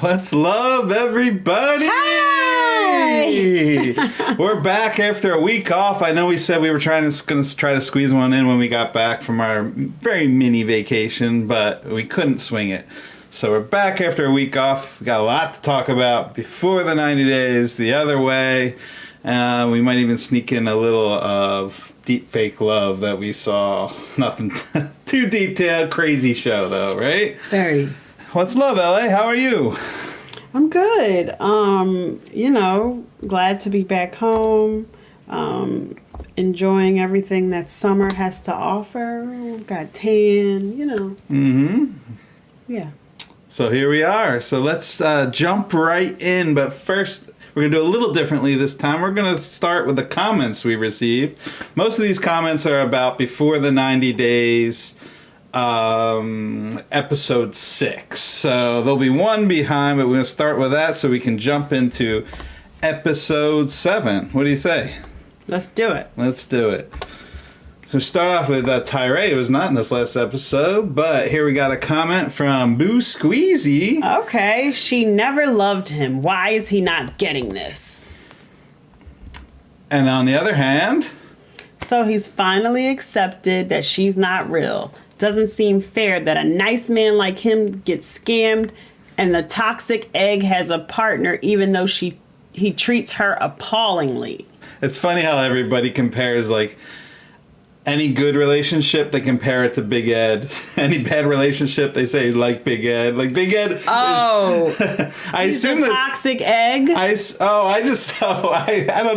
What's love, everybody? Hi! We're back after a week off. I know we said we were going to try to squeeze one in when we got back from our very mini vacation, but we couldn't swing it. So we're back after a week off. We got a lot to talk about before the 90 days, the other way. We might even sneak in a little of Deepfake Love that we saw. Nothing too detailed, crazy show though, right? Very. What's love, LA? How are you? I'm good. Glad to be back home. Enjoying everything that summer has to offer. Got tan, Mm-hmm. Yeah. So here we are. So let's jump right in. But first, we're going to do a little differently this time. We're going to start with the comments we received. Most of these comments are about before the 90 days, episode 6. So there'll be one behind, but we're going to start with that so we can jump into episode 7. What do you say? Let's do it. Let's do it. So start off with Tyray. It was not in this last episode, but here we got a comment from Boo Squeezy. Okay, she never loved him. Why is he not getting this? And on the other hand... So he's finally accepted that she's not real. Doesn't seem fair that a nice man like him gets scammed and the toxic egg has a partner even though he treats her appallingly. It's funny how everybody compares, like, any good relationship, they compare it to Big Ed. Any bad relationship, they say, like Big Ed. Like, Big Ed is... I assume that... toxic egg? I don't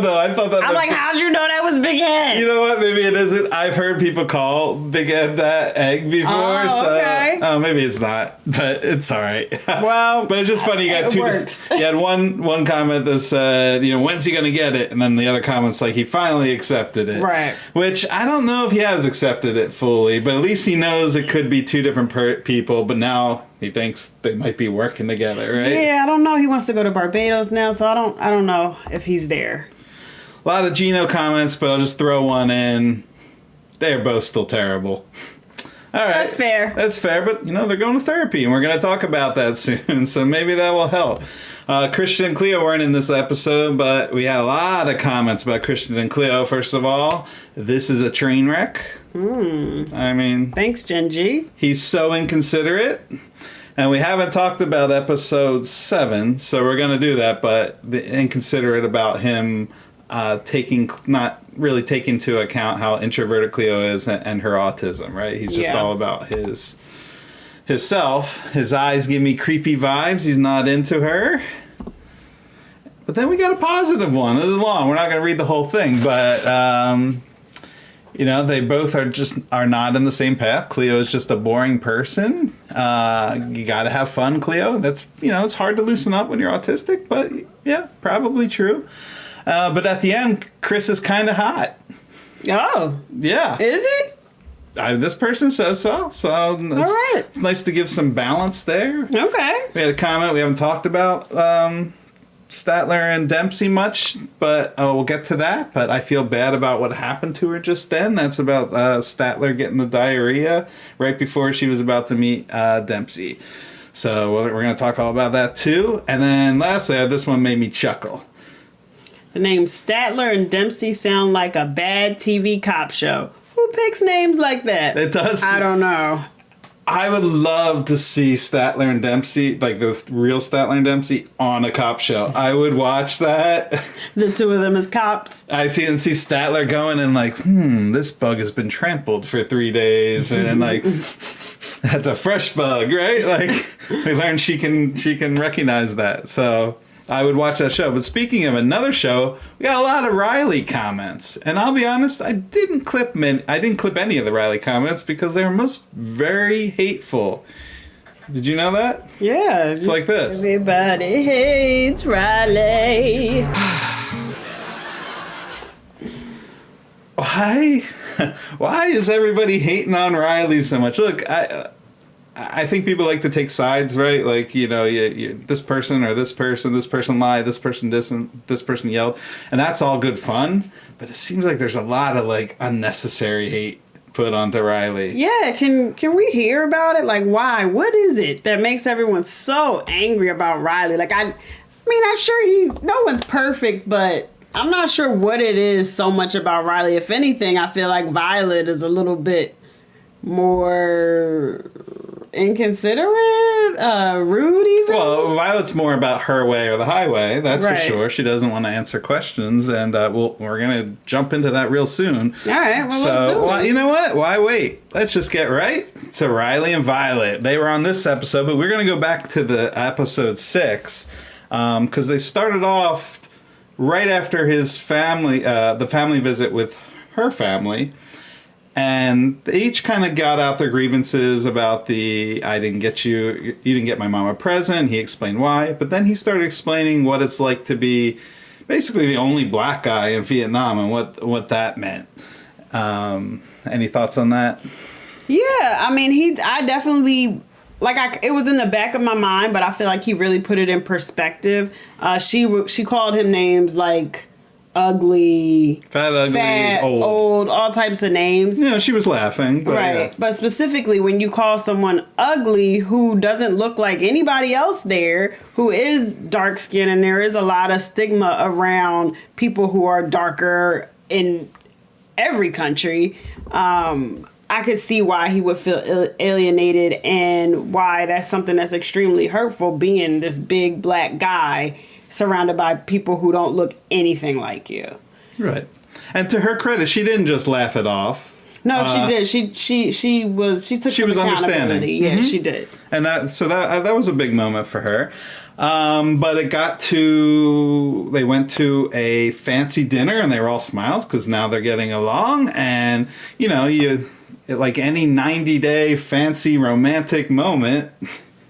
know. I thought that... I'm like, how'd you know that was Big Ed? You know what? Maybe it isn't. I've heard people call Big Ed that egg before. Okay. So, maybe it's not. But it's all right. Well... But it's just funny. You got two... works. You had one comment that said, when's he going to get it? And then the other comment's like, he finally accepted it. Right. Which, I don't know if he has accepted it fully, but at least he knows it could be two different people, but now he thinks they might be working together, right? Yeah, I don't know. He wants to go to Barbados now, so I don't know if he's there. A lot of Gino comments, but I'll just throw one in. They're both still terrible. All right. That's fair. That's fair, but, they're going to therapy, and we're going to talk about that soon, so maybe that will help. Christian and Cleo weren't in this episode, but we had a lot of comments about Christian and Cleo. First of all, this is a train wreck. I mean... Thanks, Gen G. He's so inconsiderate. And we haven't talked about episode 7, so we're going to do that, but the inconsiderate about him not really taking into account how introverted Cleo is and her autism, right? He's just all about his self. His eyes give me creepy vibes. He's not into her. But then we got a positive one. This is long. We're not going to read the whole thing, but they both are not in the same path. Cleo is just a boring person. You got to have fun, Cleo. That's it's hard to loosen up when you're autistic, but yeah, probably true. But at the end, Chris is kind of hot. Oh, yeah. Is he? This person says so. So all right. It's nice to give some balance there. Okay. We had a comment. We haven't talked about Statler and Dempsey much, but we'll get to that. But I feel bad about what happened to her just then. That's about Statler getting the diarrhea right before she was about to meet Dempsey. So we're going to talk all about that too. And then lastly, this one made me chuckle. The names Statler and Dempsey sound like a bad TV cop show. Who picks names like that? It does. I don't know. I would love to see Statler and Dempsey, like the real Statler and Dempsey, on a cop show. I would watch that. The two of them as cops. I see Statler going and like, this bug has been trampled for 3 days, and like, that's a fresh bug, right? Like, we learned she can recognize that. So I would watch that show. But speaking of another show, we got a lot of Riley comments. And I'll be honest, I didn't clip any of the Riley comments because they were most very hateful. Did you know that? Yeah. It's like this. Everybody hates Riley. Why is everybody hating on Riley so much? Look, I think people like to take sides, right? Like, this person lied, this person didn't, this person yelled, and that's all good fun. But it seems like there's a lot of like unnecessary hate put onto Riley. Yeah, can we hear about it? Like, why? What is it that makes everyone so angry about Riley? Like, I mean, I'm sure no one's perfect, but I'm not sure what it is so much about Riley. If anything, I feel like Violet is a little bit more inconsiderate, rude even. Well, Violet's more about her way or the highway, that's Right. for sure. She doesn't want to answer questions, and we're going to jump into that real soon. All right, well, So, let's do it. well, you know what? Why wait? Let's just get right to Riley and Violet. They were on this episode, but we're going to go back to the episode 6, because they started off right after his family, the family visit with her family. And they each kind of got out their grievances about you didn't get my mom a present. He explained why. But then he started explaining what it's like to be basically the only black guy in Vietnam and what that meant. Any thoughts on that? Yeah, I mean, I definitely, it was in the back of my mind, but I feel like he really put it in perspective. She called him names like ugly, Fat, ugly, old, all types of names. Yeah, she was laughing. But Right. yeah. But specifically when you call someone ugly who doesn't look like anybody else there, who is dark skinned, and there is a lot of stigma around people who are darker in every country, I could see why he would feel alienated and why that's something that's extremely hurtful, being this big black guy surrounded by people who don't look anything like you. Right. And to her credit, she didn't just laugh it off. No, she did. She took some was understanding. accountability. Yeah, Mhm. she did. And that was a big moment for her. But they went to a fancy dinner and they were all smiles because now they're getting along. And, like any 90-day fancy romantic moment,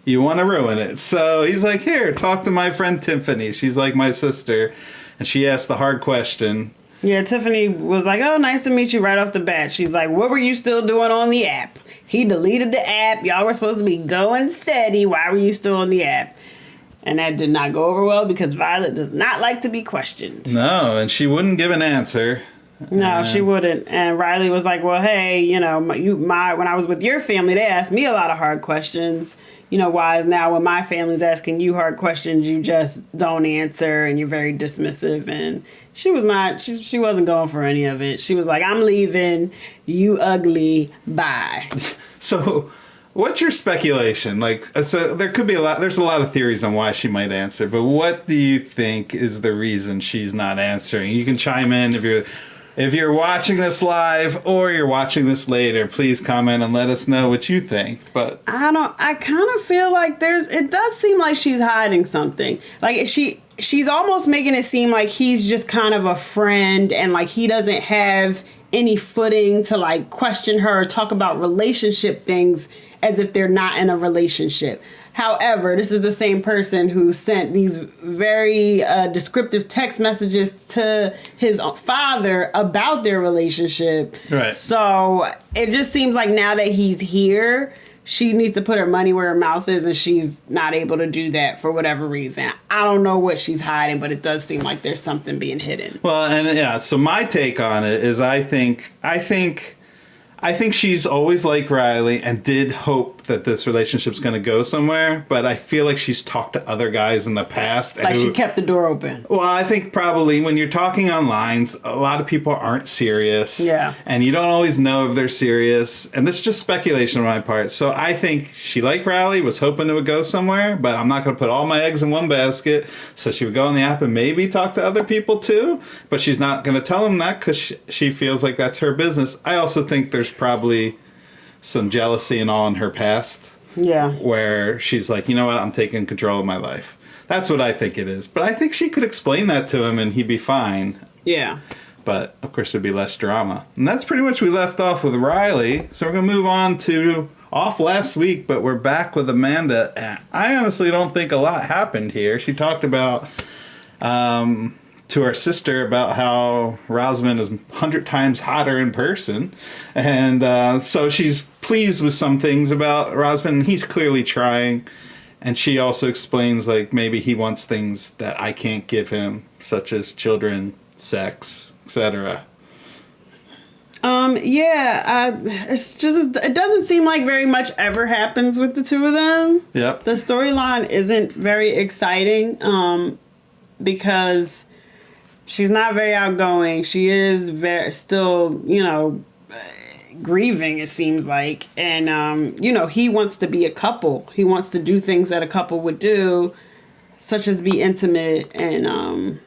you want to ruin it. So he's like, here, talk to my friend Tiffany. She's like my sister. And she asked the hard question. Yeah, Tiffany was like, oh, nice to meet you right off the bat. She's like, what were you still doing on the app? He deleted the app. Y'all were supposed to be going steady. Why were you still on the app? And that did not go over well because Violet does not like to be questioned. No, and she wouldn't give an answer. No, she wouldn't. And Riley was like, well, hey, when I was with your family, they asked me a lot of hard questions. Why is now when my family's asking you hard questions, you just don't answer and you're very dismissive. And she wasn't going for any of it. She was like, I'm leaving, you ugly, bye. So what's your speculation? So there could be there's a lot of theories on why she might answer, but what do you think is the reason she's not answering? You can chime in if you're watching this live or you're watching this later, please comment and let us know what you think. But I kind of feel like it does seem like she's hiding something. Like she's almost making it seem like he's just kind of a friend and like he doesn't have any footing to like question her or talk about relationship things as if they're not in a relationship. However, this is the same person who sent these very descriptive text messages to his father about their relationship. Right. So it just seems like now that he's here, she needs to put her money where her mouth is, and she's not able to do that for whatever reason. I don't know what she's hiding, but it does seem like there's something being hidden. well, and yeah, so my take on it is I think she's always like Riley and did hope that this relationship's going to go somewhere, but I feel like she's talked to other guys in the past. Like she kept the door open. Well, I think probably when you're talking online, a lot of people aren't serious. Yeah. And you don't always know if they're serious. And this is just speculation on my part. So I think she liked Riley, was hoping it would go somewhere, but I'm not going to put all my eggs in one basket. So she would go on the app and maybe talk to other people too, but she's not going to tell them that because she feels like that's her business. I also think there's probably some jealousy and all in her past. Yeah. Where she's like, you know what, I'm taking control of my life. That's what I think it is. But I think she could explain that to him and he'd be fine. Yeah. But, of course, there'd be less drama. And that's pretty much we left off with Riley. So we're going to move on to off last week, but we're back with Amanda. And I honestly don't think a lot happened here. She talked about to her sister about how Razvan is 100 times hotter in person. And so she's pleased with some things about Razvan, and he's clearly trying. And she also explains, like, maybe he wants things that I can't give him, such as children, sex, etc. It's just, it doesn't seem like very much ever happens with the two of them. Yep. The storyline isn't very exciting, because she's not very outgoing. She is still, grieving, it seems like. And, he wants to be a couple. He wants to do things that a couple would do, such as be intimate. And,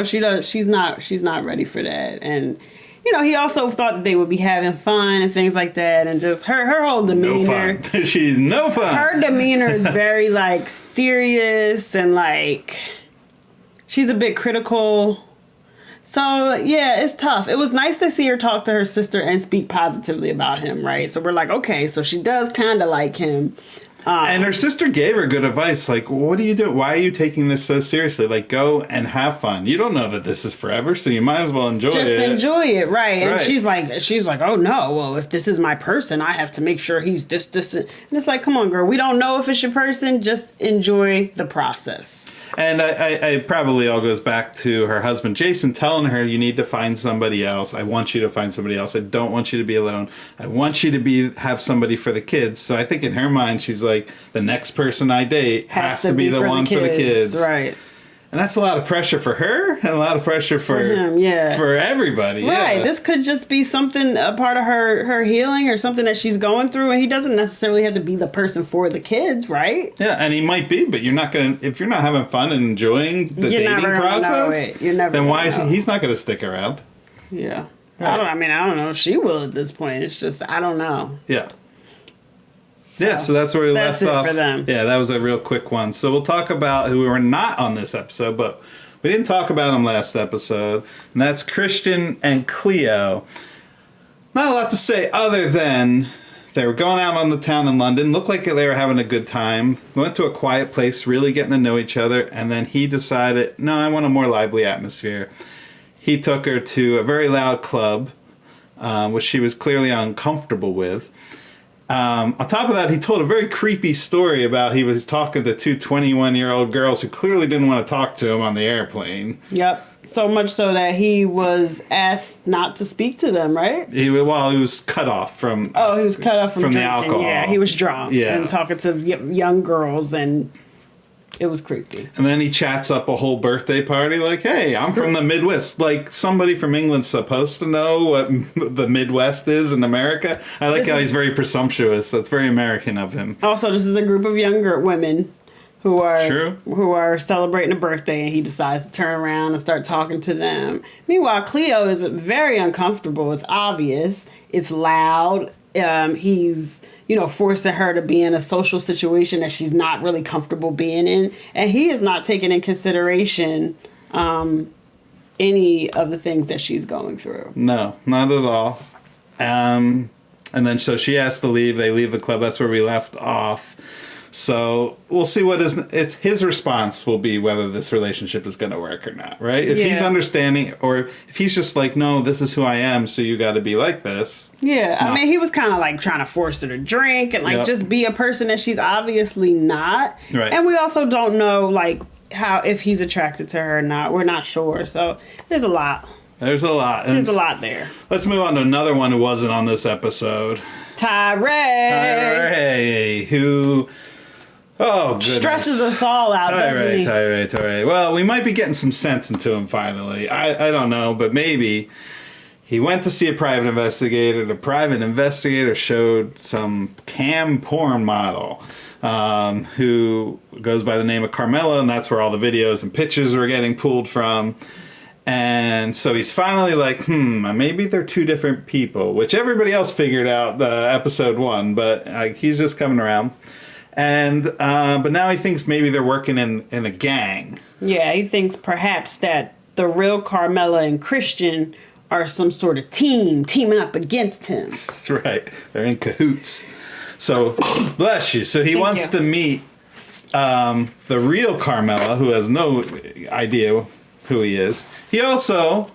she's not ready for that. And, he also thought that they would be having fun and things like that. And just her whole demeanor. No fun. She's no fun. Her demeanor is very, serious and, she's a bit critical. So, yeah, it's tough. It was nice to see her talk to her sister and speak positively about him, right? So we're like, okay, so she does kind of like him. And her sister gave her good advice. Like, what are you doing? Why are you taking this so seriously? Go and have fun. You don't know that this is forever, so you might as well enjoy it. Just enjoy it, right? And she's like, oh no, well, if this is my person, I have to make sure he's this. And it's like, come on, girl, we don't know if it's your person. Just enjoy the process. And I probably all goes back to her husband, Jason, telling her, you need to find somebody else. I want you to find somebody else. I don't want you to be alone. I want you to have somebody for the kids. So I think in her mind, she's like, the next person I date has to be the one for the kids. Right. And that's a lot of pressure for her and a lot of pressure for him, yeah. For everybody. Right. Yeah. This could just be something, a part of her healing or something that she's going through. And he doesn't necessarily have to be the person for the kids, right? Yeah, and he might be, but if you're not having fun and enjoying the dating process, then why is he's not going to stick around? Yeah. Right. I don't know if she will at this point. It's just, I don't know. Yeah. So that's where we left off. For them. Yeah, that was a real quick one. So we'll talk about who were not on this episode, but we didn't talk about them last episode, and that's Christian and Cleo. Not a lot to say other than they were going out on the town in London. Looked like they were having a good time. Went to a quiet place, really getting to know each other, and then he decided, no, I want a more lively atmosphere. He took her to a very loud club, which she was clearly uncomfortable with. On top of that, he told a very creepy story about he was talking to two 21-year-old girls who clearly didn't want to talk to him on the airplane. Yep. So much so that he was asked not to speak to them, right? He was cut off from... Oh, he was cut off from the drinking. alcohol. Yeah, he was drunk and talking to young girls, and it was creepy. And then he chats up a whole birthday party like, hey, I'm from the Midwest. Like, somebody from England's supposed to know what the Midwest is in America. I like how he's very presumptuous. That's very American of him. Also, this is a group of younger women who are celebrating a birthday, and he decides to turn around and start talking to them. Meanwhile, Cleo is very uncomfortable. It's obvious. It's loud. He's forcing her to be in a social situation that she's not really comfortable being in, and he is not taking in consideration any of the things that she's going through. No, not at all. And then so she has to leave. They leave the club. That's where we left off. So we'll see it's his response will be whether this relationship is going to work or not, right? If he's understanding, or if he's just like, no, this is who I am, so you got to be like this. Yeah, no. I mean, he was kind of trying to force her to drink and just be a person that she's obviously not. Right. And we also don't know if he's attracted to her or not. We're not sure. So there's a lot. There's a lot. There's a lot there. Let's move on to another one who wasn't on this episode. Tyray, who... Oh, goodness. Stresses us all out, doesn't he? Tyray. Well, we might be getting some sense into him finally. I don't know, but maybe. He went to see a private investigator. The private investigator showed some cam porn model who goes by the name of Carmela, and that's where all the videos and pictures were getting pulled from. And so he's finally like, maybe they're two different people, which everybody else figured out the episode 1, but he's just coming around. And but now he thinks maybe they're working in a gang. Yeah, he thinks perhaps that the real Carmela and Christian are some sort of teaming up against him. That's right. They're in cahoots. So, bless you. So he wants to meet the real Carmela, who has no idea who he is. He also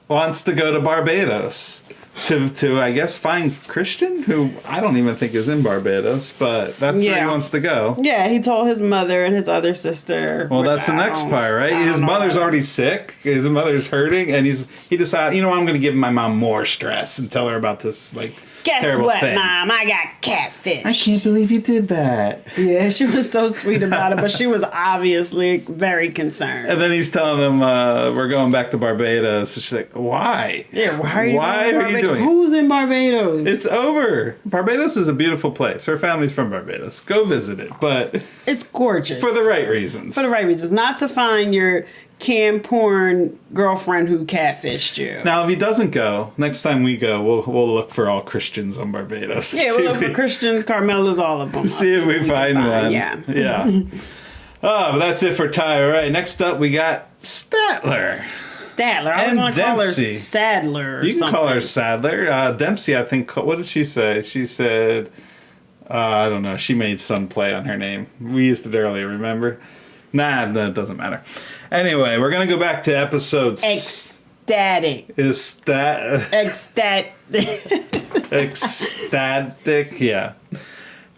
wants to go to Barbados. to I guess find Christian, who I don't even think is in Barbados, but that's where he wants to go. Yeah, he told his mother and his other sister. Well, that's the next part, right? His mother's already sick. His mother's hurting, and he decided, you know, I'm going to give my mom more stress and tell her about this Guess terrible what, thing. Mom? I got catfish. I can't believe you did that. Yeah, she was so sweet about it, but she was obviously very concerned. And then he's telling him, we're going back to Barbados. So she's like, why? Yeah, why are you doing it? Who's in Barbados? It's over. Barbados is a beautiful place. Her family's from Barbados. Go visit it, but it's gorgeous. For the right reasons. For the right reasons. Not to find your cam porn girlfriend who catfished you. Now, if he doesn't go, next time we go, we'll look for all Christians on Barbados. Yeah, we'll look for Christians, Carmelas, all of them. See if we find one. Yeah. Oh, but that's it for Tyray. Next up, we got Statler. I always want to call her Dempsey. Sadler or You can something. call her Sadler. Dempsey, I think, what did she say? She said, I don't know, she made some play on her name. We used it earlier, remember? Nah, that doesn't matter. Anyway, we're going to go back to episode... Ecstatic. Ecstatic, yeah.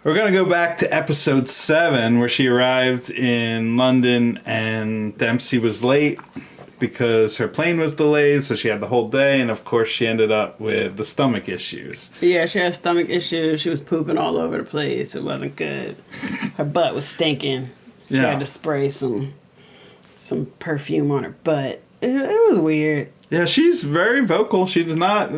We're going to go back to episode 7, where she arrived in London and Dempsey was late because her plane was delayed, so she had the whole day, and of course she ended up with the stomach issues. Yeah, she had stomach issues. She was pooping all over the place. It wasn't good. Her butt was stinking. She had to spray some perfume on her butt. It was weird. Yeah, she's very vocal. She does not...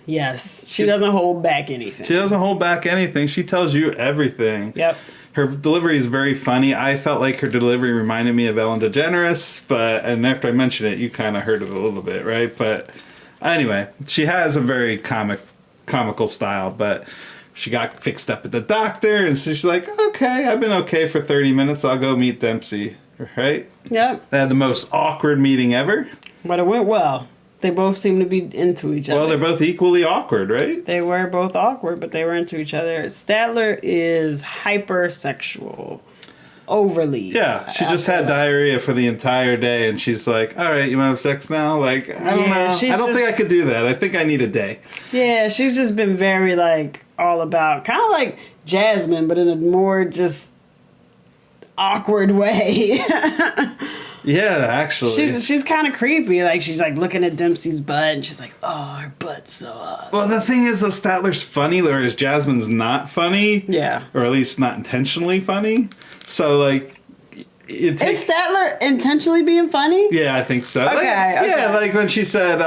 yes, she doesn't hold back anything. She doesn't hold back anything. She tells you everything. Yep. Her delivery is very funny. I felt like her delivery reminded me of Ellen DeGeneres, and after I mentioned it, you kind of heard it a little bit, right? But anyway, she has a very comical style, but she got fixed up at the doctor, and so she's like, okay, I've been okay for 30 minutes. I'll go meet Dempsey, right? Yep. They had the most awkward meeting ever. But it went well. They both seemed to be into each other. Well, they're both equally awkward, right? They were both awkward, but they were into each other. Statler is hypersexual. Overly. Yeah, she just had diarrhea for the entire day, and she's like, all right, you want to have sex now? Like, I don't know. I don't think I could do that. I think I need a day. Yeah, she's just been very, all about, kind of like Jasmine, but in a more just awkward way. Yeah, actually. She's kind of creepy. She's looking at Dempsey's butt, and she's like, oh, her butt's so awesome. Well, the thing is, though, Statler's funny, whereas Jasmine's not funny. Yeah. Or at least not intentionally funny. So, is Statler intentionally being funny? Yeah, I think so. Okay. Yeah, when she said,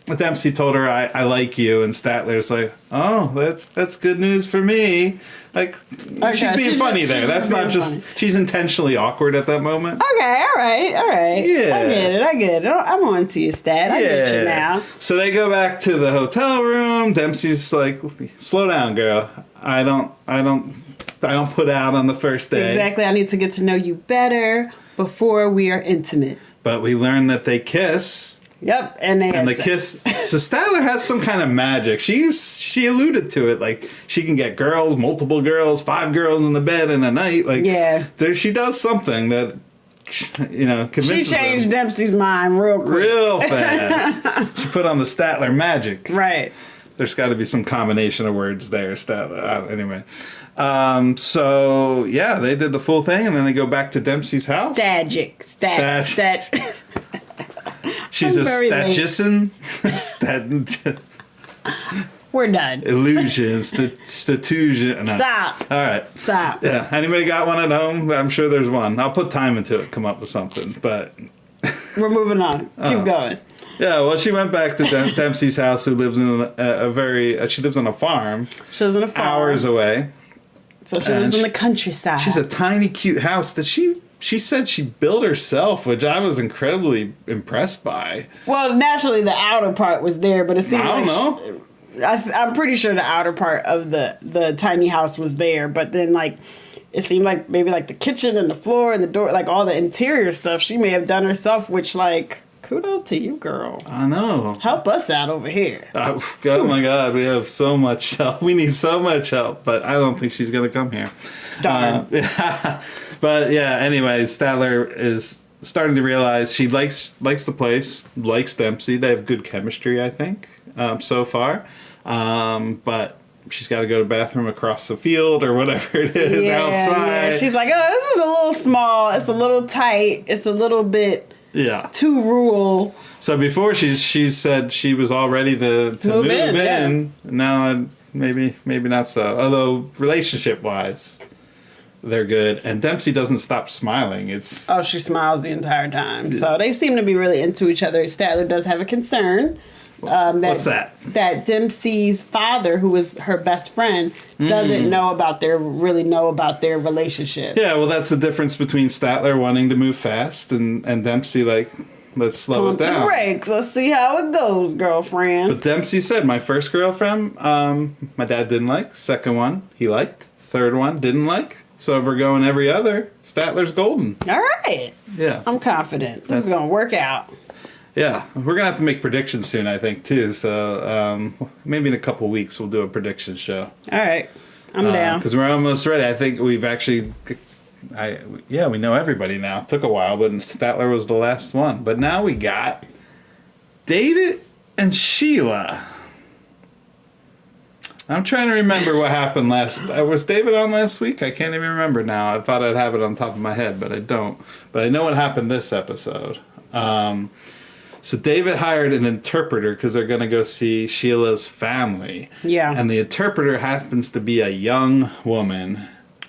Dempsey told her, I like you, and Statler's like, oh, that's good news for me. She's being funny there. That's not just... Funny. She's intentionally awkward at that moment. Okay, all right. Yeah. I get it. I'm on to you, Stat. I get you now. So they go back to the hotel room. Dempsey's like, slow down, girl. I don't put out on the first day. Exactly. I need to get to know you better before we are intimate. But we learn that they kiss. Yep, and the kiss. So Statler has some kind of magic. She alluded to it, she can get girls, multiple girls, 5 girls in the bed in a night. She does something that convinces She changed Dempsey's mind real fast. She put on the Statler magic. Right. There's got to be some combination of words there, Statler. Anyway. So yeah, they did the full thing, and then they go back to Dempsey's house. Stagic. She's a statistician. We're done. Illusion. Statistician. No. Stop. All right. Stop. Yeah. Anybody got one at home? I'm sure there's one. I'll put time into it, come up with something. But we're moving on. Keep going. Yeah. Well, she went back to Dempsey's house, who lives in she lives on a farm. She lives on a farm. Hours away. So she lives in the countryside. She's a tiny, cute house that she said she built herself, which I was incredibly impressed by. Well, naturally, the outer part was there, but it seemed I don't know. I'm pretty sure the outer part of the tiny house was there, but then, it seemed like maybe, the kitchen and the floor and the door, all the interior stuff she may have done herself, which, kudos to you, girl. I know. Help us out over here. Oh my God, we have so much help. We need so much help, but I don't think she's going to come here. Darn. But yeah, anyway, Statler is starting to realize she likes the place, likes Dempsey. They have good chemistry, I think. so far. But she's got to go to the bathroom across the field or whatever it is outside. Yeah. She's like, oh, this is a little small. It's a little tight. It's a little bit too rural. So before she said she was all ready to move in. Yeah. Now maybe not so. Although relationship wise, they're good. And Dempsey doesn't stop smiling. She smiles the entire time. So they seem to be really into each other. Statler does have a concern. What's that? That Dempsey's father, who was her best friend, doesn't know about their relationship. Yeah, well, that's the difference between Statler wanting to move fast and Dempsey like, let's slow it down. Brakes. Let's see how it goes, girlfriend. But Dempsey said, my first girlfriend, my dad didn't like. Second one, he liked. Third one, didn't like. So if we're going every other, Statler's golden. All right. Yeah. I'm confident. This is going to work out. Yeah, we're going to have to make predictions soon, I think, too. So maybe in a couple weeks we'll do a prediction show. All right. I'm down. Because we're almost ready. I think we've actually... we know everybody now. It took a while, but Statler was the last one. But now we got David and Sheila. I'm trying to remember what happened last... was David on last week? I can't even remember now. I thought I'd have it on top of my head, but I don't. But I know what happened this episode. So David hired an interpreter because they're going to go see Sheila's family. Yeah. And the interpreter happens to be a young woman.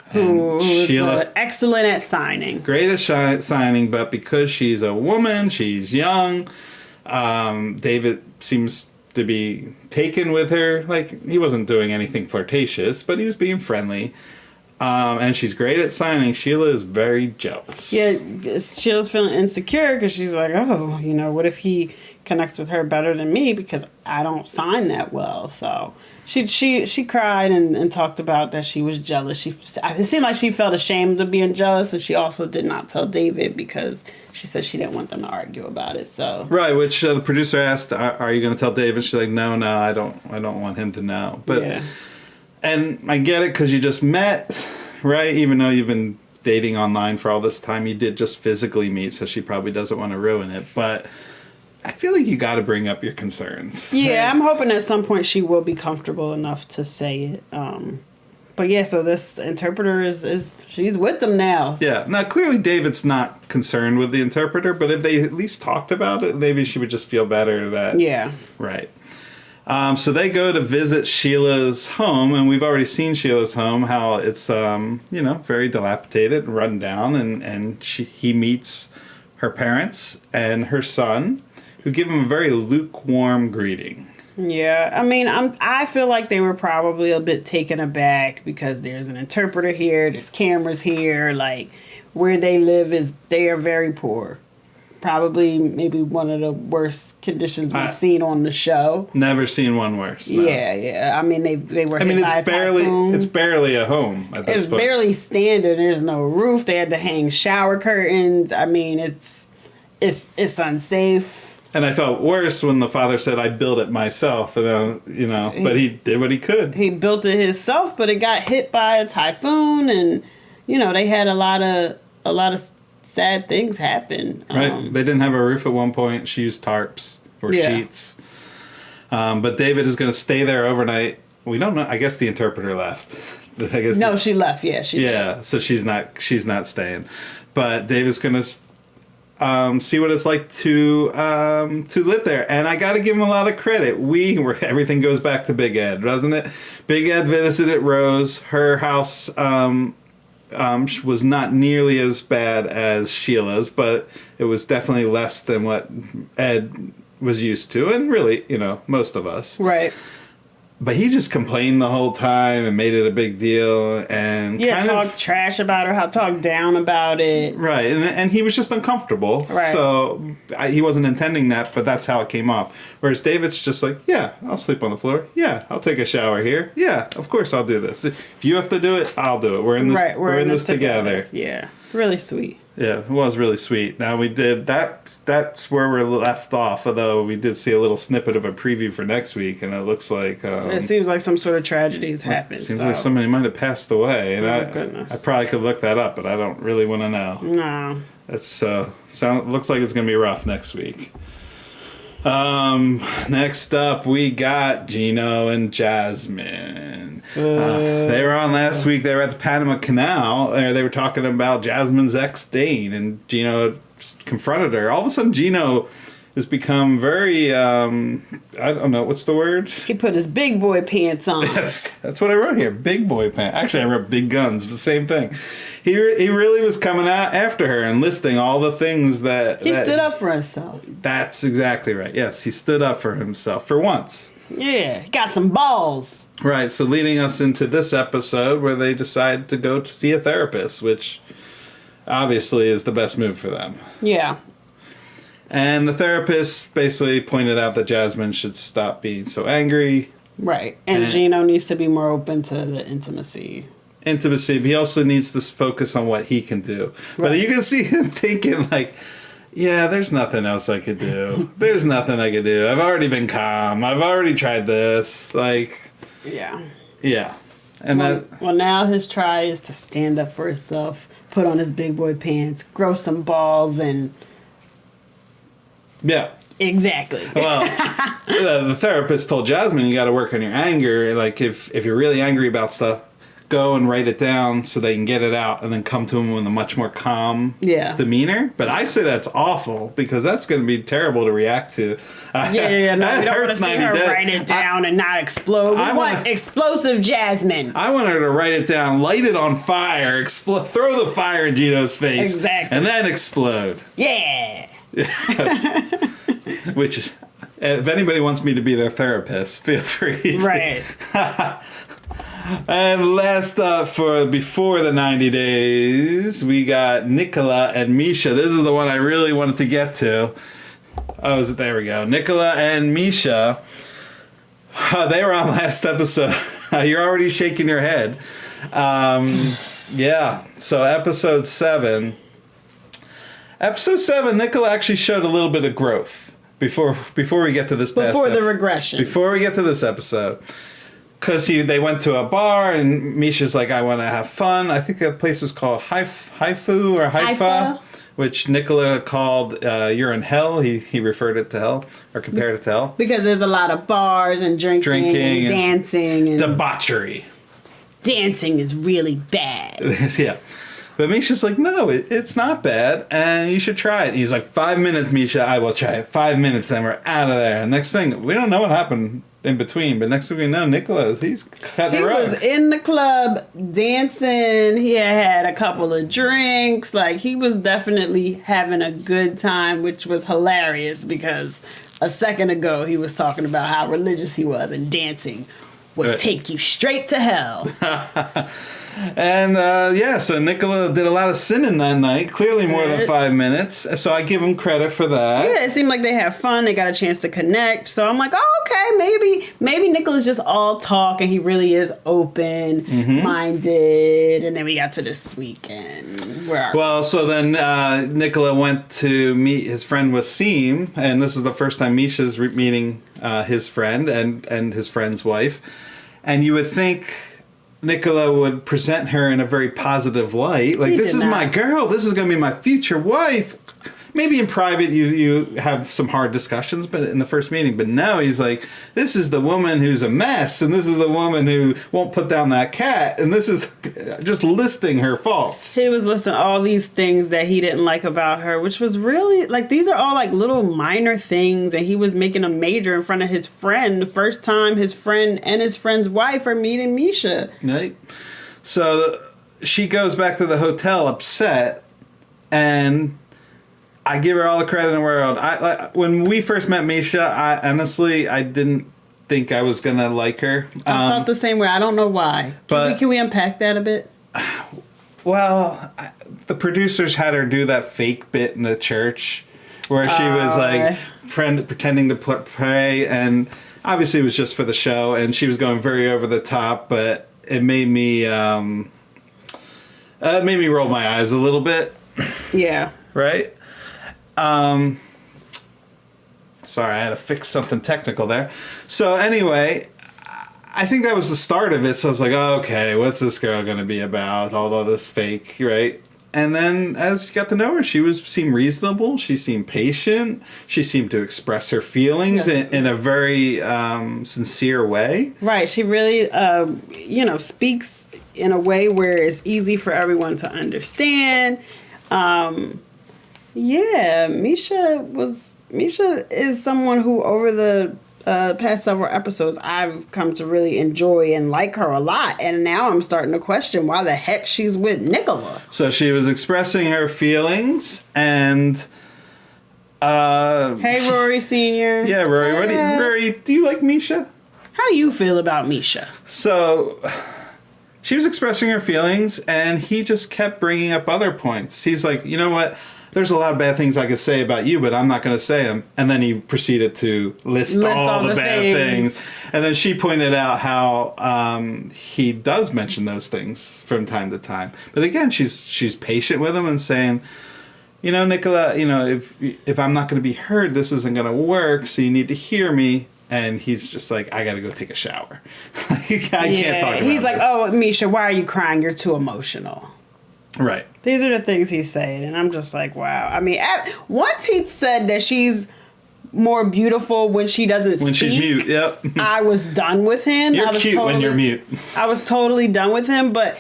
Who's excellent at signing. Great at signing, but because she's a woman, she's young, David seems to be taken with her. Like, he wasn't doing anything flirtatious, but he was being friendly. And she's great at signing. Sheila is very jealous. Yeah, Sheila's feeling insecure because she's like, oh, what if he connects with her better than me because I don't sign that well. So she cried and talked about that she was jealous. It seemed like she felt ashamed of being jealous, and she also did not tell David because she said she didn't want them to argue about it. So right, which the producer asked, "Are you going to tell David?" She's like, "No, I don't want him to know." But yeah. And I get it because you just met, right? Even though you've been dating online for all this time, you did just physically meet, so she probably doesn't want to ruin it. But I feel like you got to bring up your concerns. Yeah, right? I'm hoping at some point she will be comfortable enough to say it. But yeah, so this interpreter she's with them now. Yeah, now clearly David's not concerned with the interpreter, but if they at least talked about it, maybe she would just feel better that... Yeah. Right. So they go to visit Sheila's home, and we've already seen Sheila's home, how it's, very dilapidated, run down, and he meets her parents and her son, who give him a very lukewarm greeting. Yeah, I mean, I feel like they were probably a bit taken aback because there's an interpreter here, there's cameras here, like, where they live they are very poor. Probably maybe one of the worst conditions we've seen on the show. Never seen one worse. No. Yeah. I mean, they were hit by a typhoon. It's barely a home at this point. It's barely standing. There's no roof. They had to hang shower curtains. I mean, it's unsafe. And I felt worse when the father said, "I built it myself," and then but he did what he could. He built it himself, but it got hit by a typhoon, and they had a lot of sad things happen. Right. They didn't have a roof at one point. She used tarps or sheets. But David is going to stay there overnight. We don't know. I guess the interpreter left. She left. Yeah, she did. So she's not staying. But David's going to see what it's like to live there. And I got to give him a lot of credit. Everything goes back to Big Ed, doesn't it? Big Ed visited Rose. Her house was not nearly as bad as Sheila's, but it was definitely less than what Ed was used to, and really, most of us. Right. But he just complained the whole time and made it a big deal, and talked trash about her, talked down about it. Right, and he was just uncomfortable. Right. So he wasn't intending that, but that's how it came off. Whereas David's just like, yeah, I'll sleep on the floor. Yeah, I'll take a shower here. Yeah, of course I'll do this. If you have to do it, I'll do it. We're in this. Right, we're in this together. Yeah, really sweet. Yeah, it was really sweet. Now we did that. That's where we're left off. Although we did see a little snippet of a preview for next week, and it looks like it seems like some sort of tragedy has happened. Seems like somebody might have passed away, and goodness. I probably could look that up, but I don't really want to know. No, it's looks like it's gonna be rough next week. Next up, we got Gino and Jasmine. They were on last week. They were at the Panama Canal. They were talking about Jasmine's ex, Dane, and Gino confronted her. All of a sudden, Gino has become very, I don't know, what's the word? He put his big boy pants on. That's what I wrote here, big boy pants. Actually, I wrote big guns, but same thing. He really was coming out after her and listing all the things that... He stood up for himself. That's exactly right. Yes, he stood up for himself for once. Yeah, he got some balls. Right, so leading us into this episode where they decide to go to see a therapist, which obviously is the best move for them. Yeah. And the therapist basically pointed out that Jasmine should stop being so angry. Right, and Gino needs to be more open to the intimacy, but he also needs to focus on what he can do. Right. But you can see him thinking like, yeah, there's nothing else I could do. There's nothing I could do. I've already been calm. I've already tried this. Like, yeah. And well, now his try is to stand up for himself, put on his big boy pants, grow some balls, and... Yeah. Exactly. Well, the therapist told Jasmine you got to work on your anger. Like, if you're really angry about stuff, go and write it down so they can get it out and then come to him with a much more calm demeanor. But I say that's awful because that's going to be terrible to react to. No, we don't want to see her write it down and not explode. We want explosive Jasmine. I want her to write it down, light it on fire, throw the fire in Gino's face. Exactly. And then explode. Yeah. Which is, if anybody wants me to be their therapist, feel free. Right. And last up for before the 90 days, we got Nicola and Meisha. This is the one I really wanted to get to. There we go. Nicola and Meisha. They were on last episode. You're already shaking your head. Yeah. So episode 7. Episode 7, Nicola actually showed a little bit of growth before we get to this. Before the regression. Before we get to this episode. Because they went to a bar and Misha's like, I want to have fun. I think the place was called Haifu or Haifa, which Nicola called You're in Hell. He referred it to hell or compared it to hell. Because there's a lot of bars and drinking and dancing. And debauchery. Dancing is really bad. Yeah. But Misha's like, no, it's not bad, and you should try it. And he's like, 5 minutes, Meisha, I will try it. 5 minutes, then we're out of there. And next thing, we don't know what happened in between, but next thing we know, Nicholas, he's cutting the rug. He was in the club dancing. He had a couple of drinks. Like, he was definitely having a good time, which was hilarious because a second ago he was talking about how religious he was and dancing would take you straight to hell. And, so Nicola did a lot of sinning that night. Clearly more than 5 minutes. So I give him credit for that. Yeah, it seemed like they had fun. They got a chance to connect. So I'm like, oh, okay, maybe Nicola's just all talk and he really is open-minded. And then we got to this weekend. So then Nicola went to meet his friend Wasim. And this is the first time Misha's meeting his friend and his friend's wife. And you would think Nicola would present her in a very positive light. Like, this is my girl. This is going to be my future wife. Maybe in private you have some hard discussions, but in the first meeting. But now he's like, this is the woman who's a mess, and this is the woman who won't put down that cat, and this is just listing her faults. He was listing all these things that he didn't like about her, which was really, like, these are all, like, little minor things, and he was making a major in front of his friend. The first time his friend and his friend's wife are meeting Meisha. Right. So she goes back to the hotel upset, and I give her all the credit in the world. When we first met Meisha, I didn't think I was gonna like her. I felt the same way. I don't know why. Can we unpack that a bit? Well, the producers had her do that fake bit in the church where she was like pretending to pray, and obviously it was just for the show, and she was going very over the top, but it made me roll my eyes a little bit. Yeah. Right? Sorry, I had to fix something technical there. So anyway, I think that was the start of it. So I was like, oh, okay, what's this girl going to be about? All of this fake, right? And then as you got to know her, she seemed reasonable. She seemed patient. She seemed to express her feelings in a very sincere way. Right. She really, speaks in a way where it's easy for everyone to understand. Meisha is someone who over the past several episodes I've come to really enjoy and like her a lot, and now I'm starting to question why the heck she's with Nicola. So she was expressing her feelings, and hey Rory Senior. Yeah, Rory. Rory, do you like Meisha? How do you feel about Meisha? So she was expressing her feelings, and he just kept bringing up other points. He's like, you know what? There's a lot of bad things I could say about you, but I'm not going to say them. And then he proceeded to list all the bad things. And then she pointed out how he does mention those things from time to time. But again, she's patient with him and saying, you know, Nicola, you know, if I'm not going to be heard, this isn't going to work. So you need to hear me. And he's just like, I got to go take a shower. I can't talk about He's like, this. oh, Meisha, why are you crying? You're too emotional. Right. These are the things he's saying, and I'm just like, wow. I mean, once he said that she's more beautiful when she doesn't speak. When she's mute, yep. I was done with him. You're cute when you're mute. I was totally done with him, but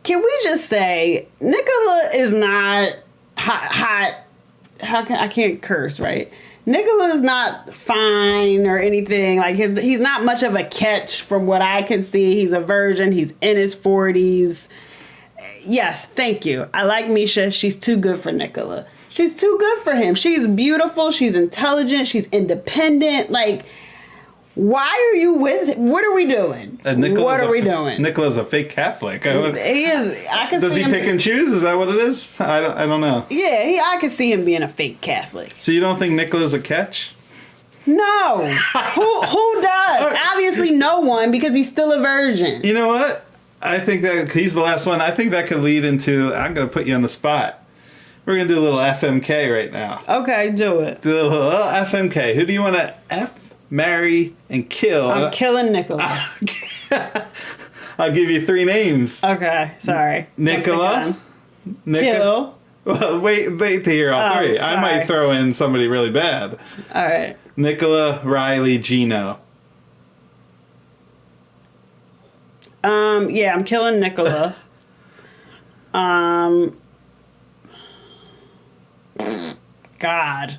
can we just say Nicola is not hot? I can't curse, right? Nicola is not fine or anything. Like he's not much of a catch from what I can see. He's a virgin. He's in his 40s. Yes, thank you. I like Meisha. She's too good for Nicola. She's too good for him. She's beautiful. She's intelligent. She's independent. Like, why are you with? What are we doing? What are we doing? Nicola's a fake Catholic. He is. I can. Does he pick and choose? Is that what it is? I don't know. Yeah, I can see him being a fake Catholic. So you don't think Nicola's a catch? No. Who does? Obviously, no one, because he's still a virgin. You know what? I think that he's the last one. I think that could lead into. I'm going to put you on the spot. We're going to do a little FMK right now. Okay, do it. Do a little FMK. Who do you want to F, marry, and kill? I'm killing Nicola. I'll give you 3 names. Okay, sorry. Nicola. Kill. Well, wait to hear all 3. Sorry. I might throw in somebody really bad. All right. Nicola, Riley, Gino. Yeah, I'm killing Nicola. God.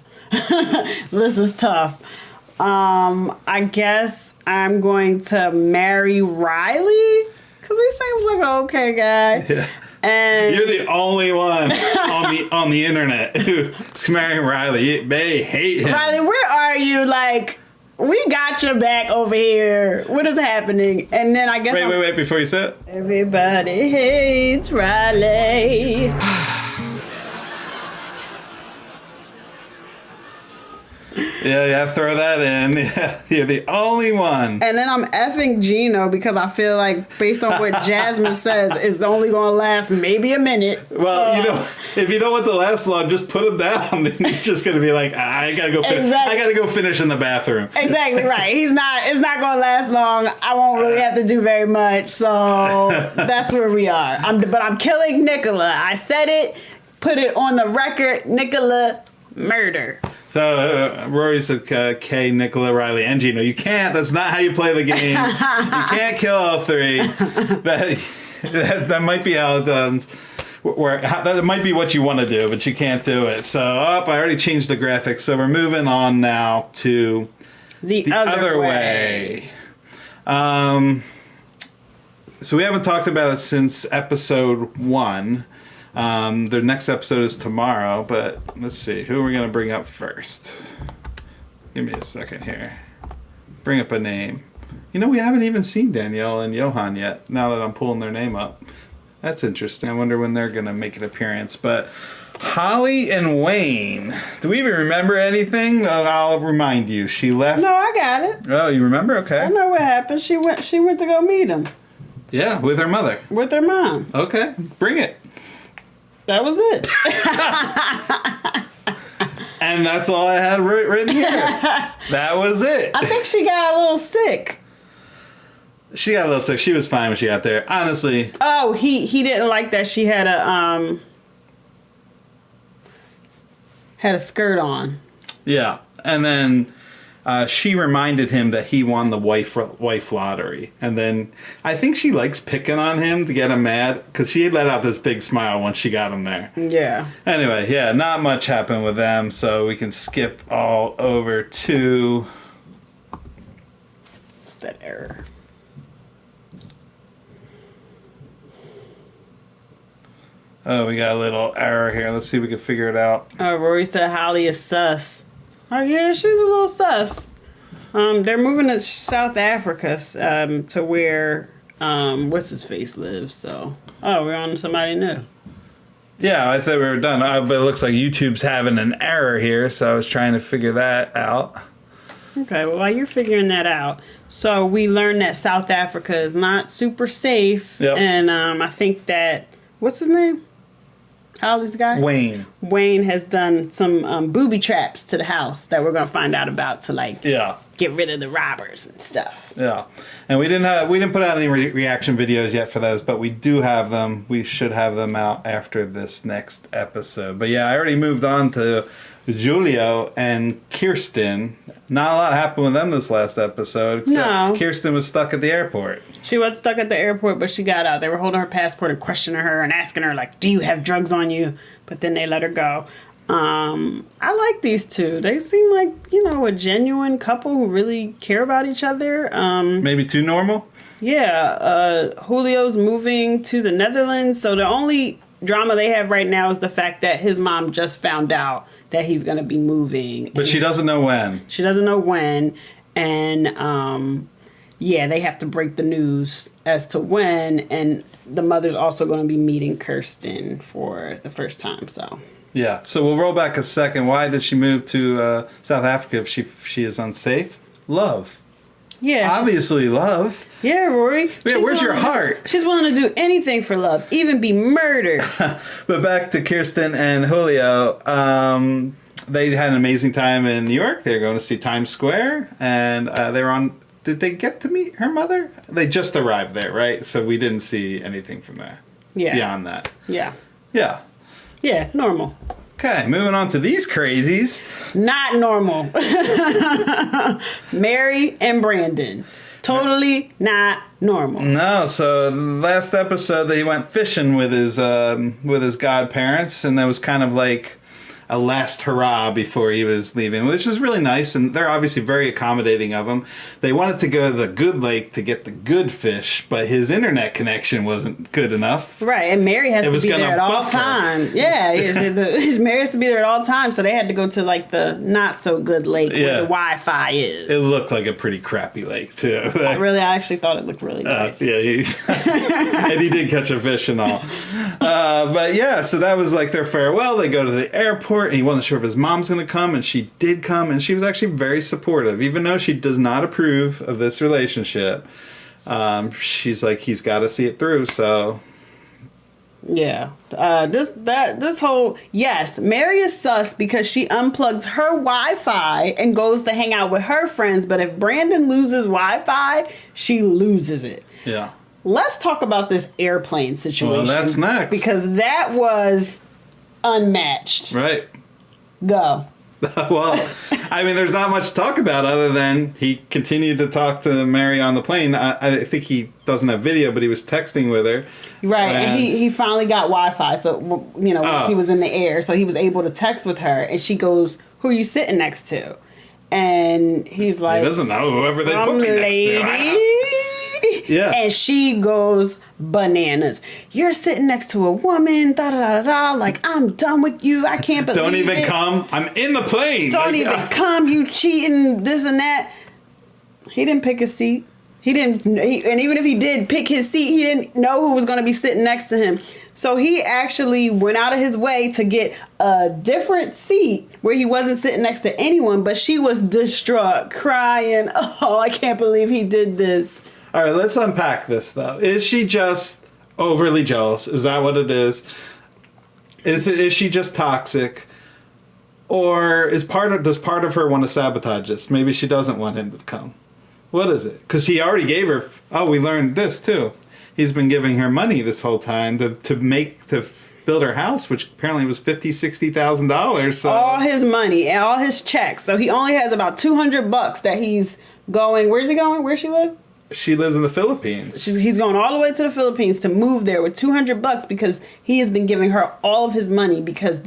This is tough. I guess I'm going to marry Riley, because he seems like an okay guy. Yeah. And you're the only one on the internet who's marrying Riley. They hate him. Riley, where are you? Like, we got your back over here. What is happening? And then I guess wait before you say it. Everybody hates Riley. Yeah, throw that in. Yeah, you're the only one. And then I'm effing Gino because I feel like, based on what Jasmine says, it's only going to last maybe a minute. Well, if you don't want to last long, just put him down. And he's just going to be like, I got to go finish. Exactly. I got to go finish in the bathroom. Exactly right. It's not going to last long. I won't really have to do very much. So that's where we are. But I'm killing Nicola. I said it. Put it on the record. Nicola, murder. So Rory said Kay, Nicola, Riley, and Gino. You can't. That's not how you play the game. You can't kill all 3. That might be how it does. That might be what you want to do, but you can't do it. So, I already changed the graphics. So we're moving on now to the other way. So we haven't talked about it since episode 1. The next episode is tomorrow, but let's see. Who are we going to bring up first? Give me a second here. Bring up a name. You know, we haven't even seen Danielle and Johan yet, now that I'm pulling their name up. That's interesting. I wonder when they're going to make an appearance. But Holly and Wayne. Do we even remember anything? I'll remind you. She left. No, I got it. Oh, you remember? Okay. I know what happened. She went to go meet him. Yeah, with her mother. With her mom. Okay, bring it. That was it. And that's all I had written here. That was it. I think she got a little sick. She got a little sick. She was fine when she got there. Honestly. Oh, he didn't like that she had a skirt on. Yeah. And then she reminded him that he won the wife lottery. And then I think she likes picking on him to get him mad because she let out this big smile once she got him there. Yeah. Anyway, yeah, not much happened with them, so we can skip all over to... What's that error? Oh, we got a little error here. Let's see if we can figure it out. Rory said Holly is sus. Oh, yeah, she's a little sus. They're moving to South Africa to where what's-his-face lives, so... Oh, we're on to somebody new. Yeah, I thought we were done, but it looks like YouTube's having an error here, so I was trying to figure that out. Okay, well, while you're figuring that out, so we learned that South Africa is not super safe, and I think that... What's his name? Holly's guy? Wayne has done some booby traps to the house that we're going to find out about to, like, get rid of the robbers and stuff. Yeah. And we didn't put out any reaction videos yet for those, but we do have them. We should have them out after this next episode. But yeah, I already moved on to Julio and Kirsten. Not a lot happened with them this last episode. Except Kirsten was stuck at the airport. She was stuck at the airport, but she got out. They were holding her passport and questioning her and asking her, like, do you have drugs on you? But then they let her go. I like these two. They seem like, a genuine couple who really care about each other. Maybe too normal? Yeah. Julio's moving to the Netherlands. So the only drama they have right now is the fact that his mom just found out that he's going to be moving. But she doesn't know when. She doesn't know when. And, they have to break the news as to when. And the mother's also going to be meeting Kirsten for the first time, so... Yeah, so we'll roll back a second. Why did she move to South Africa if she is unsafe? Love. Yeah. Obviously love. Yeah, Rory. Yeah, where's your heart? She's willing to do anything for love, even be murdered. But back to Kirsten and Julio. They had an amazing time in New York. They were going to see Times Square, and they were on... Did they get to meet her mother? They just arrived there, right? So we didn't see anything from there. Yeah. Beyond that. Yeah. Yeah. Yeah, normal. Okay, moving on to these crazies. Not normal. Mary and Brandan. Totally not normal. No, so last episode they went fishing with his godparents, and that was kind of like a last hurrah before he was leaving, which is really nice, and they're obviously very accommodating of him. They wanted to go to the good lake to get the good fish, but his internet connection wasn't good enough. Right, and Mary has to be there at all times. Yeah, Mary has to be there at all times, so they had to go to like the not so good lake where the Wi-Fi is. It looked like a pretty crappy lake too. I actually thought it looked really nice. Yeah, and he did catch a fish and all. But yeah, so that was like their farewell. They go to the airport. And he wasn't sure if his mom's going to come, and she did come, and she was actually very supportive, even though she does not approve of this relationship. She's like, he's got to see it through. So, yeah, this whole Mary is sus because she unplugs her Wi-Fi and goes to hang out with her friends. But if Brandan loses Wi-Fi, she loses it. Yeah. Let's talk about this airplane situation. Well, that's next because that was unmatched. Right. Go. Well, I mean, there's not much to talk about other than he continued to talk to Mary on the plane. I think he doesn't have video, but he was texting with her. Right, and he finally got Wi-Fi, so, once he was in the air, so he was able to text with her, and she goes, who are you sitting next to? And he's like... He doesn't know whoever they put me next to. Yeah. And she goes bananas. You're sitting next to a woman, da-da-da-da-da, like, I'm done with you. I can't believe it. Don't even come. I'm in the plane. Don't even come. You cheating, this and that. He didn't pick his seat. And even if he did pick his seat, he didn't know who was going to be sitting next to him. So he actually went out of his way to get a different seat where he wasn't sitting next to anyone, but she was distraught, crying. Oh, I can't believe he did this. All right, let's unpack this, though. Is she just overly jealous? Is that what it is? Is she just toxic? Or does part of her want to sabotage this? Maybe she doesn't want him to come. What is it? Because he already gave her... Oh, we learned this, too. He's been giving her money this whole time to build her house, which apparently was $50,000-$60,000. So. All his money and all his checks. So he only has about $200 that he's going... Where's he going? Where's she live? She lives in the Philippines. He's going all the way to the Philippines to move there with $200 because he has been giving her all of his money because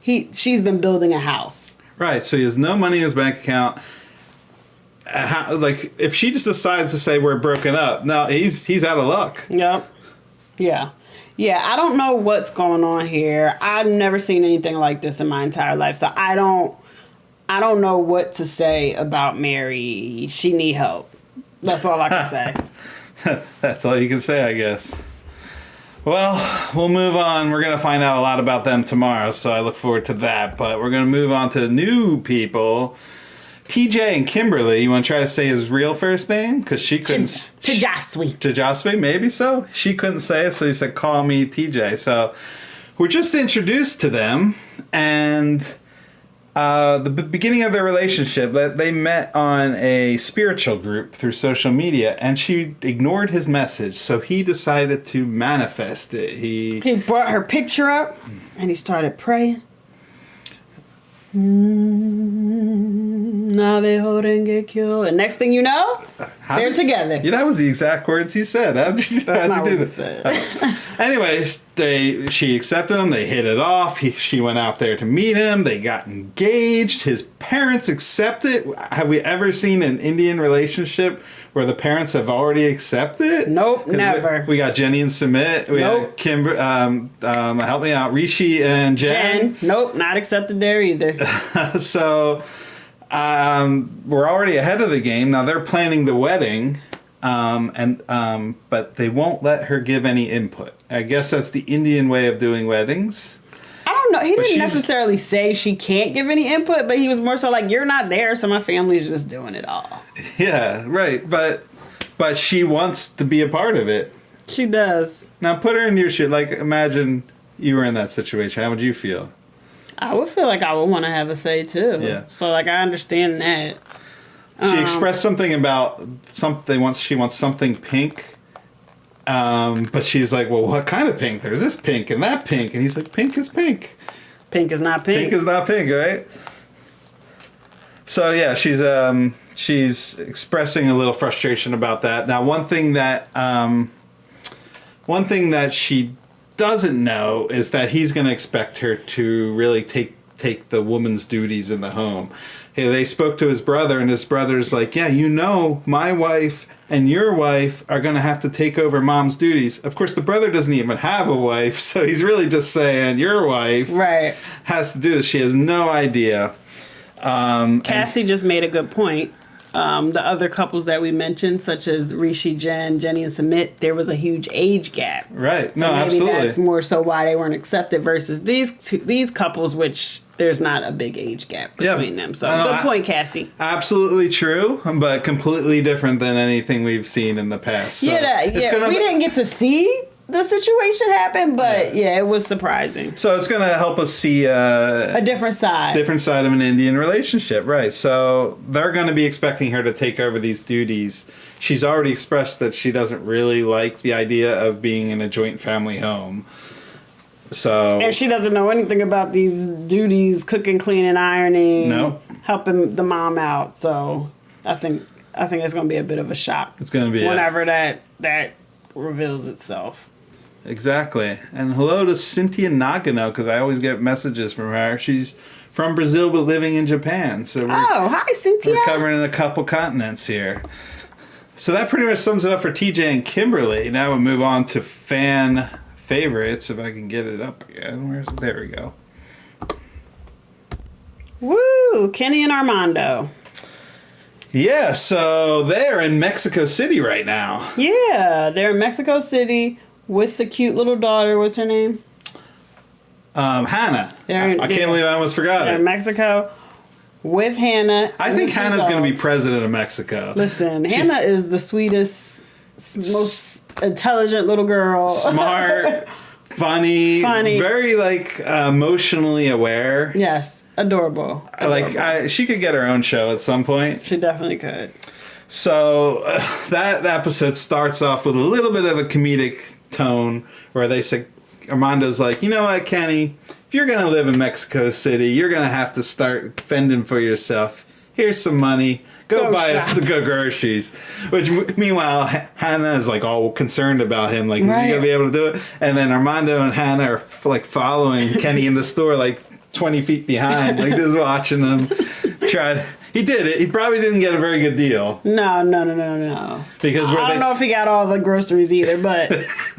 she's been building a house. Right, so he has no money in his bank account. Like, if she just decides to say we're broken up, no, he's out of luck. Yep. Yeah. Yeah, I don't know what's going on here. I've never seen anything like this in my entire life, so I don't know what to say about Mary. She need help. That's all I can say. That's all you can say, I guess. Well, we'll move on. We're going to find out a lot about them tomorrow, so I look forward to that. But we're going to move on to new people. TJ and Kimberly. You want to try to say his real first name? Because she couldn't... Jasmine. Jasmine, maybe so. She couldn't say it, so he said, call me TJ. So we're just introduced to them, and... the beginning of their relationship, they met on a spiritual group through social media, and she ignored his message, so he decided to manifest it. He brought her picture up, and he started praying. And next thing you know, they're together. Yeah, that was the exact words he said. How'd you do this? Anyways, she accepted him. They hit it off. She went out there to meet him. They got engaged. His parents accepted. Have we ever seen an Indian relationship where the parents have already accepted? Nope, never. We got Jenny and Sumit. We had Kimber. Help me out. Rishi and Jen. Nope, not accepted there either. So we're already ahead of the game. Now they're planning the wedding, but they won't let her give any input. I guess that's the Indian way of doing weddings. I don't know. He didn't necessarily say she can't give any input, but he was more so like, you're not there, so my family's just doing it all. Yeah, right. But she wants to be a part of it. She does. Now put her in your shoe. Like, imagine you were in that situation. How would you feel? I would feel like I would want to have a say too. Yeah. So like I understand that. She expressed something about she wants something pink. But she's like, well, what kind of pink? There's this pink and that pink. And he's like, pink is pink. Pink is not pink. Pink is not pink, right? So yeah, she's expressing a little frustration about that. Now, one thing that she doesn't know is that he's going to expect her to really take the woman's duties in the home. Hey, they spoke to his brother, and his brother's like, yeah, my wife and your wife are going to have to take over mom's duties. Of course, the brother doesn't even have a wife, so he's really just saying your wife has to do this. She has no idea. Cassie just made a good point. The other couples that we mentioned, such as Rishi, Jenny, and Sumit, there was a huge age gap. Right. So no, maybe absolutely. that's more so why they weren't accepted versus these couples, which there's not a big age gap between them. So good point, Cassie. Absolutely true, but completely different than anything we've seen in the past. So we didn't get to see the situation happen, but it was surprising. So it's going to help us see a different side of an Indian relationship, right? So they're going to be expecting her to take over these duties. She's already expressed that she doesn't really like the idea of being in a joint family home. And she doesn't know anything about these duties, cooking, cleaning, ironing, helping the mom out. So I think it's going to be a bit of a shock. It's going to be whenever that reveals itself. Exactly. And hello to Cynthia Nagano, because I always get messages from her. She's from Brazil but living in Japan. So hi Cynthia. We're covering a couple continents here. So that pretty much sums it up for TJ and Kimberly. Now we'll move on to fan favorites, if I can get it up again. There we go. Woo! Kenny and Armando. Yeah, so they're in Mexico City right now. Yeah, they're in Mexico City with the cute little daughter. What's her name? Hannah. I can't believe I almost forgot it. In Mexico with Hannah. I think Hannah's going to be president of Mexico. Listen, Hannah is the sweetest, most intelligent little girl. Smart, funny, very emotionally aware. Yes, adorable. She could get her own show at some point. She definitely could. So that episode starts off with a little bit of a comedic tone where they say, Armando's like, you know what, Kenny, if you're going to live in Mexico City, you're going to have to start fending for yourself. Here's some money. Go buy us the good groceries. Which, meanwhile, Hannah is like all concerned about him. Like, is he going to be able to do it? And then Armando and Hannah are like following Kenny in the store, like 20 feet behind, like just watching him try. He did it. He probably didn't get a very good deal. No. Because I don't know if he got all the groceries either, but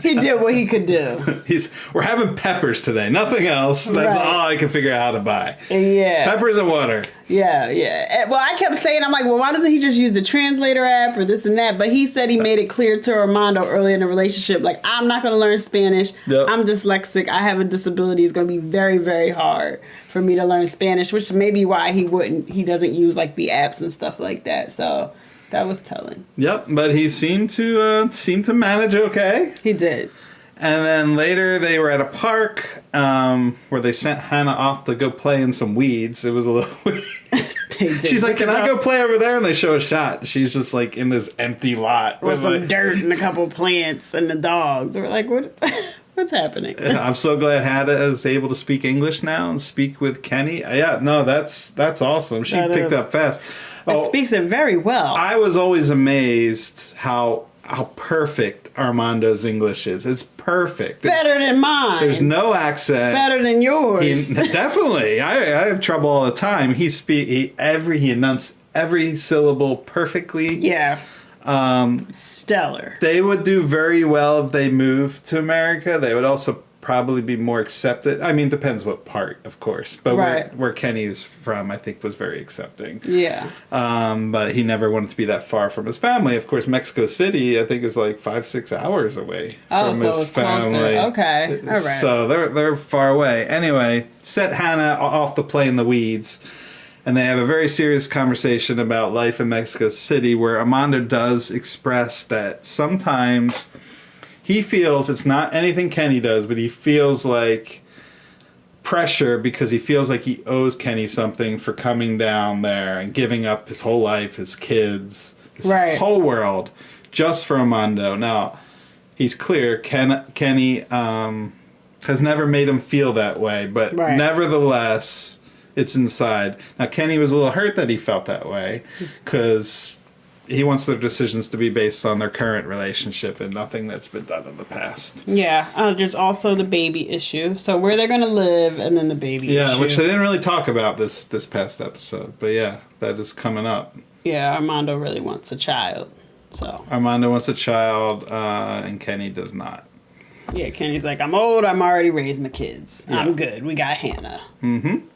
he did what he could do. We're having peppers today. Nothing else. That's all I can figure out how to buy. Yeah. Peppers and water. Yeah. Well, I kept saying, I'm like, well, why doesn't he just use the translator app or this and that? But he said he made it clear to Armando early in the relationship, like, I'm not going to learn Spanish. Yep. I'm dyslexic. I have a disability. It's going to be very, very hard for me to learn Spanish, which may be why he doesn't use like the apps and stuff like that. So that was telling. Yep, but he seemed to manage okay. He did. And then later they were at a park where they sent Hannah off to go play in some weeds. It was a little weird. She's like, can I go play over there? And they show a shot. She's just like in this empty lot. With some dirt and a couple plants and the dogs. We're like, what? What's happening? I'm so glad Hannah is able to speak English now and speak with Kenny. Yeah, no, that's awesome. She picked up fast. Speaks it very well. I was always amazed how perfect Armando's English is. It's perfect. Better than mine. There's no accent. Better than yours. Definitely. I have trouble all the time. He enunciates every syllable perfectly. Yeah. Stellar. They would do very well if they moved to America. They would also probably be more accepted. I mean, depends what part, of course. But where Kenny is from, I think, was very accepting. Yeah. But he never wanted to be that far from his family. Of course, Mexico City, I think, is like 5-6 hours away from his family. Closer. Okay. All right. So they're far away. Anyway, set Hannah off to play in the weeds. And they have a very serious conversation about life in Mexico City where Armando does express that sometimes he feels it's not anything Kenny does, but he feels like pressure because he feels like he owes Kenny something for coming down there and giving up his whole life, his kids, his whole world, just for Armando. Now, he's clear, Kenny has never made him feel that way, but nevertheless, it's inside. Now, Kenny was a little hurt that he felt that way because he wants their decisions to be based on their current relationship and nothing that's been done in the past. Yeah. There's also the baby issue. So where they're going to live and then the baby issue. Yeah, which they didn't really talk about this past episode. But yeah, that is coming up. Yeah, Armando really wants a child. So Armando wants a child and Kenny does not. Yeah, Kenny's like, I'm old. I'm already raised my kids. Yeah. I'm good. We got Hannah. Mm-hmm.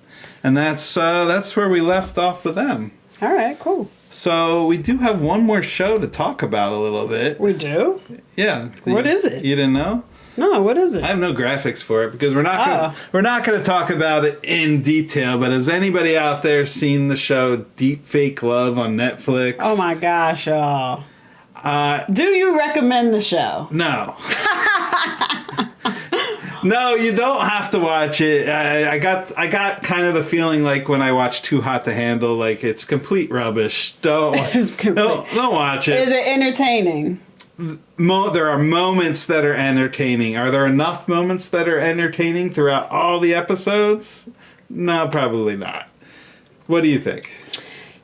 And that's where we left off with them. All right, cool. So we do have one more show to talk about a little bit. We do? Yeah. What is it? You didn't know? No, what is it? I have no graphics for it because we're not going to talk about it in detail. But has anybody out there seen the show Deepfake Love on Netflix? Oh my gosh, y'all. Do you recommend the show? No. No, you don't have to watch it. I got kind of the feeling like when I watched Too Hot to Handle, like it's complete rubbish. Don't watch it. Is it entertaining? There are moments that are entertaining. Are there enough moments that are entertaining throughout all the episodes? No, probably not. What do you think?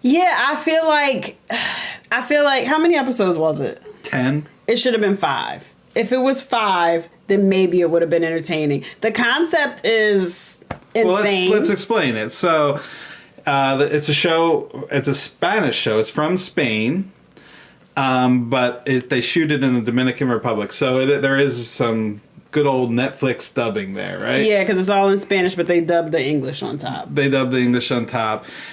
Yeah, I feel like how many episodes was it? 10. It should have been 5. If it was 5, then maybe it would have been entertaining. The concept is insane. Well, let's explain it. So, it's a show. It's a Spanish show. It's from Spain, but they shoot it in the Dominican Republic. So there is some good old Netflix dubbing there, right? Yeah, because it's all in Spanish, but they dub the English on top.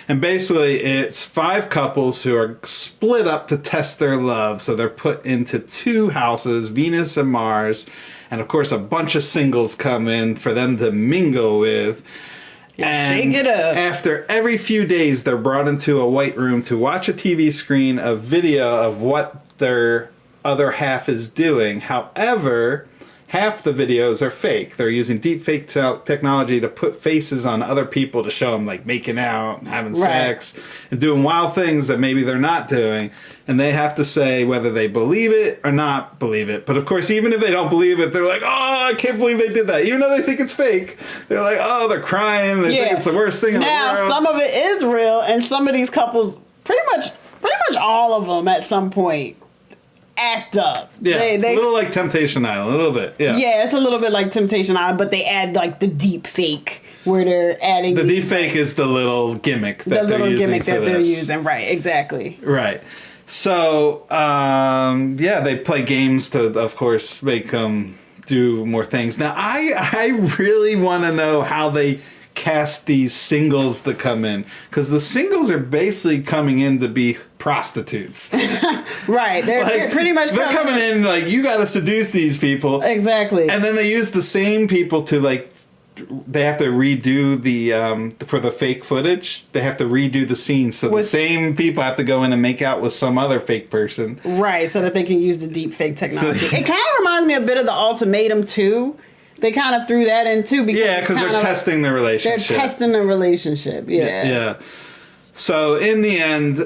And basically it's 5 couples who are split up to test their love. So they're put into 2 houses, Venus and Mars. And of course a bunch of singles come in for them to mingle with. And shake it up. After every few days, they're brought into a white room to watch a TV screen, a video of what their other half is doing. However, half the videos are fake. They're using deepfake technology to put faces on other people to show them like making out and having sex and doing wild things that maybe they're not doing. And they have to say whether they believe it or not believe it. But of course, even if they don't believe it, they're like, oh, I can't believe they did that. Even though they think it's fake, they're like, oh, they're crying. They think it's the worst thing in the world. Now, some of it is real, and some of these couples, pretty much all of them at some point, act up. Yeah, a little like Temptation Island, a little bit. Yeah, it's a little bit like Temptation Island, but they add like the deep fake where they're adding the deep fake is the little gimmick that they're using. Right, exactly. Right. So they play games to, of course, make them do more things. Now, I really want to know how they cast these singles that come in, because the singles are basically coming in to be prostitutes. Right, they're pretty much coming in like, you got to seduce these people. Exactly. And then they use the same people to like, they have to redo the for the fake footage. They have to redo the scene, so the same people have to go in and make out with some other fake person, right? So that they can use the deep fake technology. It kind of reminds me a bit of the Ultimatum too. They kind of threw that in too, because they're testing the relationship. They're testing the relationship. Yeah. So in the end,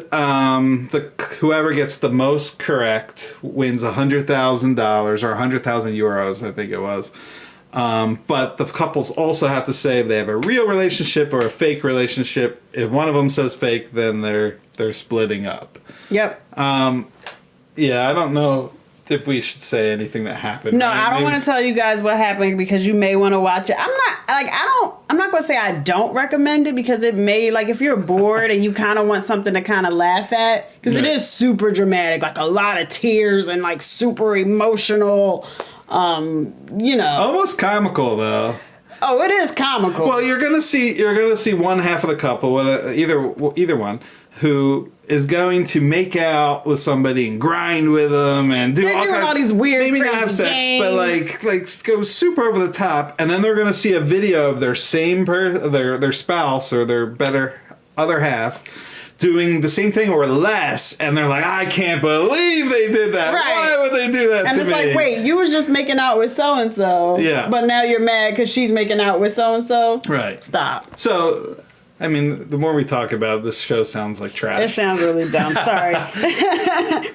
whoever gets the most correct wins $100,000 or 100,000 euros, I think it was. But the couples also have to say if they have a real relationship or a fake relationship. If one of them says fake, then they're splitting up. Yep. I don't know if we should say anything that happened. No, I don't want to tell you guys what happened because you may want to watch it. I'm not going to say I don't recommend it, because it may, like, if you're bored and you kind of want something to kind of laugh at, because it is super dramatic, like a lot of tears and like super emotional. Almost comical though. Oh, it is comical. Well, you're gonna see one half of the couple, either one, who is going to make out with somebody and grind with them and do all these weird, maybe not have sex, games. but like go super over the top, and then they're gonna see a video of their their spouse or their better other half doing the same thing or less, and they're like, I can't believe they did that. Right. Why would they do that to me? And it's like, wait, you was just making out with so-and-so. Yeah. But now you're mad because she's making out with so-and-so. Right. Stop. So, I mean, the more we talk about it, this show sounds like trash. It sounds really dumb. Sorry.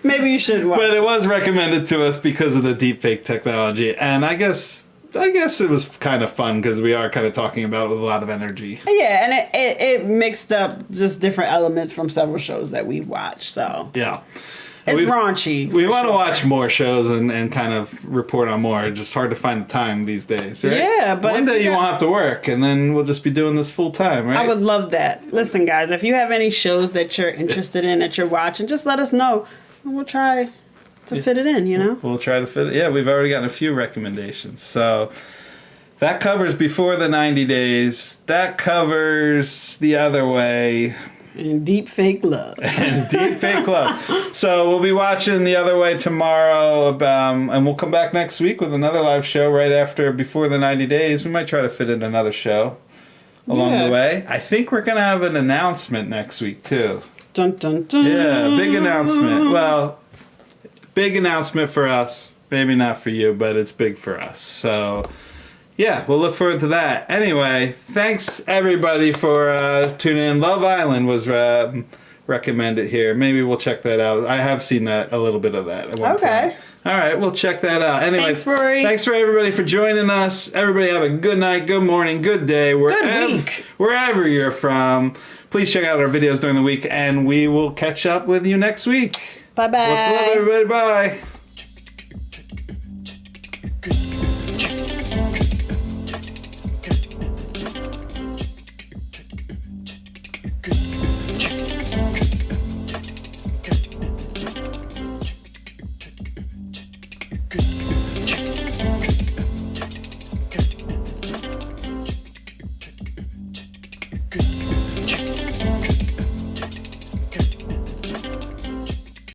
Maybe you should watch. But it was recommended to us because of the deepfake technology, and I guess it was kind of fun because we are kind of talking about it with a lot of energy. Yeah, and it mixed up just different elements from several shows that we've watched. So yeah, it's raunchy. We want to watch more shows and kind of report on more. It's just hard to find the time these days, right? Yeah, but one day you won't have to work, and then we'll just be doing this full time, right? I would love that. Listen, guys, if you have any shows that you're interested in that you're watching, just let us know, and we'll try to fit it in, We'll try to fit it. Yeah, we've already gotten a few recommendations. So that covers Before the 90 Days. That covers The Other Way. And Deepfake Love. Deepfake Love. So we'll be watching The Other Way tomorrow, and we'll come back next week with another live show right after Before the 90 Days. We might try to fit in another show along the way. I think we're going to have an announcement next week, too. Dun, dun, dun. Yeah, big announcement. Well, big announcement for us. Maybe not for you, but it's big for us. So, yeah, we'll look forward to that. Anyway, thanks everybody for tuning in. Love Island was recommended here. Maybe we'll check that out. I have seen that, a little bit of that at one point. All right, we'll check that out. Anyway, thanks for everybody for joining us. Everybody have a good night, good morning, good day, wherever you're from. Please check out our videos during the week, and we will catch up with you next week. Bye-bye. What's up, everybody? Bye. Good.